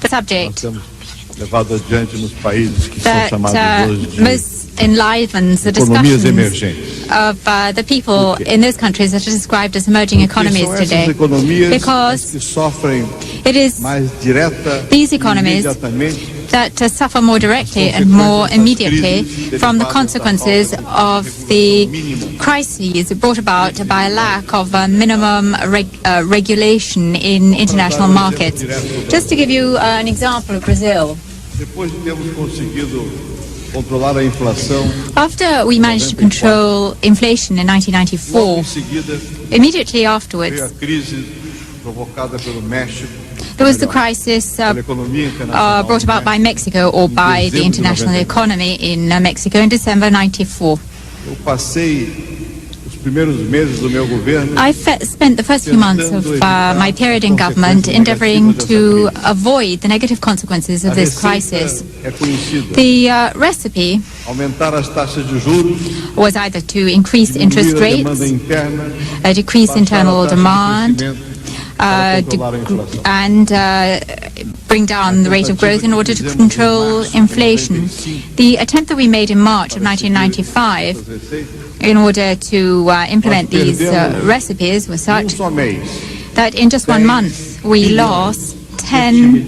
subject levado adiante nos países que são that chamados hoje de most enlivens the economias discussions emergentes. of the people in those countries that are described as emerging economies São today. essas economias Because que sofrem it is mais direta these economies imediatamente that suffer more directly and more immediately from the consequences of the crises brought about by a lack of minimum regulation in international markets. Just to give you an example of Brazil. depois de termos conseguido controlar a inflação, After we managed to control inflation in 1994, logo em seguida immediately veio afterwards, a crise provocada pelo México, there was the crisis pela economia internacional. brought about by Mexico or by the international economy in Mexico in December 94. Eu passei os primeiros meses do meu governo I spent the first few months of my period in government endeavoring to avoid the negative consequences of this crisis. é conhecida. The recipe Aumentar as taxas de juros, was either to increase interest diminuir a demanda rates, interna, decrease baixar a internal taxa de demand, crescimento para controlar a inflação. and bring down the rate of growth in order to control inflation. The attempt that we made in March of 1995 in order to implement these recipes was Em such só mês, that in just 1 month we lost 10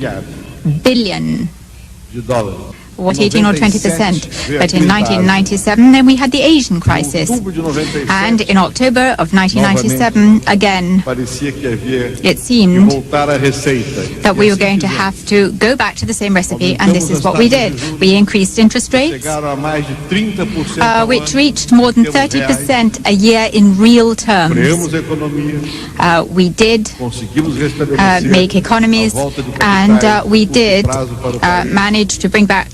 billion, de dólares. what, 18 or 20%. But in 1997, then we had the Asian crisis. And in October of 1997, again, Parecia que havia it que seemed voltar à receita. that we were going to have to go back to the same recipe, and this is what we did. We increased interest rates, Chegaram a mais de 30% ao which ano. reached more than 30% a year in real terms. Freamos a economia, We did conseguimos restabelecer make economies, a volta de and capitais we curto did prazo para o país. manage to bring back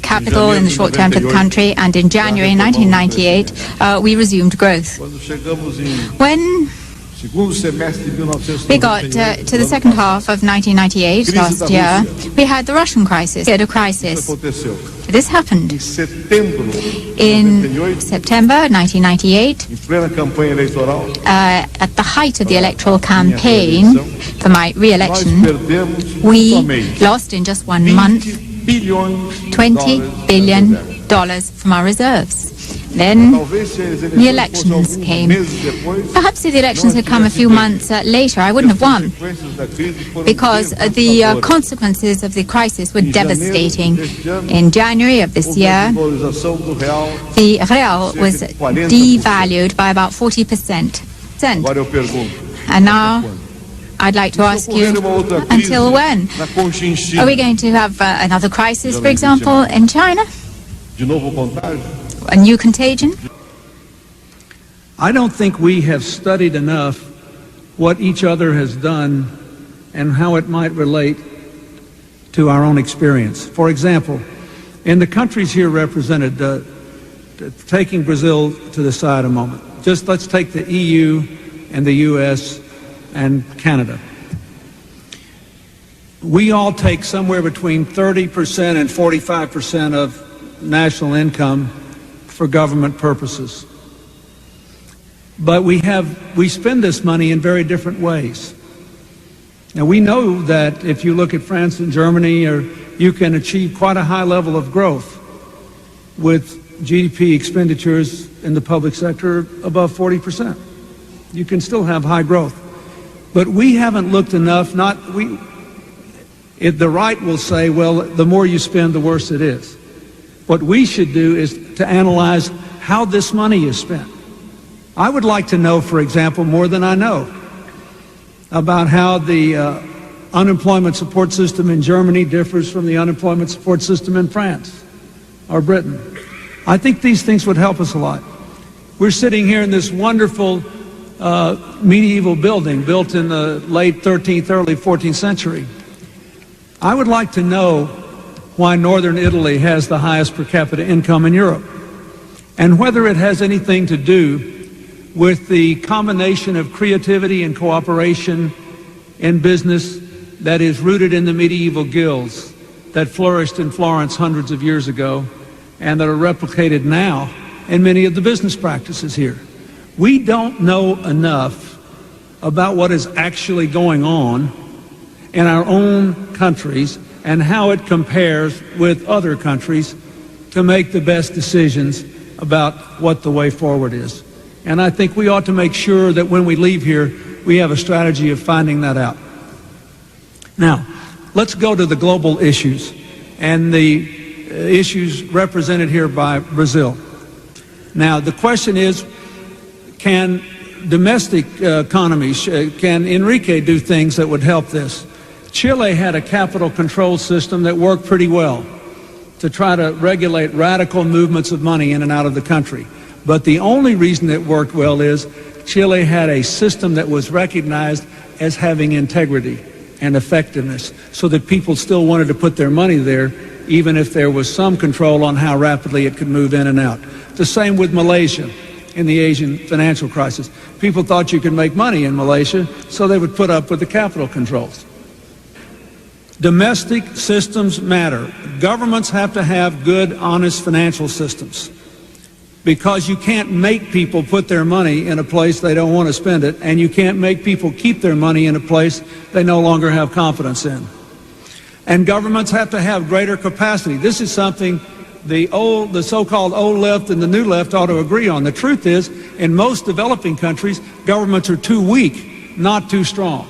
capital in the short term to the country, and in January 1998 we resumed growth. Quando chegamos em When segundo semestre de 1998, we got to the second half of 1998, last year, we had the Russian crisis. We had a crisis. aconteceu. This happened Em setembro de in 98, September 1998, em plena campanha eleitoral, at the height of the electoral campaign for my nós re-election. perdemos em We só mês lost in just 1 month bilhões de $20 dólares billion da reserva. from our reserves. Then Talvez se as the eleições elections fossem alguns came. meses depois, Perhaps if the elections had come a few months later, I wouldn't have won, consequências da crise foram because the devastadoras. consequences of the crisis were Em janeiro devastating. deste ano, In January of this houve a year, desvalorização do real. the real was cerca de 40%. devalued by about 40%. Agora eu pergunto, And now I'd like to ask you, ocorrer uma outra crise until when? na Conchinchina, Are we going to have another crisis, for example, in China? de novo contágio? A new contagion? I don't think we have studied enough what each other has done and how it might relate to our own experience. For example, in the countries here represented, taking Brazil to the side a moment, just let's take the EU and the US and Canada. We all take somewhere between 30% and 45% of national income for government purposes. But we spend this money in very different ways. Now we know that if you look at France and Germany, you can achieve quite a high level of growth with GDP expenditures in the public sector above 40%. You can still have high growth. But we haven't looked enough, the right will say, well, the more you spend, the worse it is. What we should do is to analyze how this money is spent. I would like to know, for example, more than I know, about how the unemployment support system in Germany differs from the unemployment support system in France or Britain. I think these things would help us a lot. We're sitting here in this wonderful medieval building built in the late 13th, early 14th century. I would like to know why northern Italy has the highest per capita income in Europe, and whether it has anything to do with the combination of creativity and cooperation in business that is rooted in the medieval guilds that flourished in Florence hundreds of years ago and that are replicated now in many of the business practices here. We don't know enough about what is actually going on in our own countries and how it compares with other countries to make the best decisions about what the way forward is. And I think we ought to make sure that when we leave here, we have a strategy of finding that out. Now, let's go to the global issues and the issues represented here by Brazil. Now, the question is, can domestic economies, can Enrique do things that would help this? Chile had a capital control system that worked pretty well to try to regulate radical movements of money in and out of the country. But the only reason it worked well is Chile had a system that was recognized as having integrity and effectiveness, so that people still wanted to put their money there, even if there was some control on how rapidly it could move in and out. The same with Malaysia in the Asian financial crisis. People thought you could make money in Malaysia, so they would put up with the capital controls. Domestic systems matter. Governments have to have good, honest financial systems, because you can't make people put their money in a place they don't want to spend it, and you can't make people keep their money in a place they no longer have confidence in. And governments have to have greater capacity. This is something the so-called old left and the new left ought to agree on. The truth is, in most developing countries, governments are too weak, not too strong.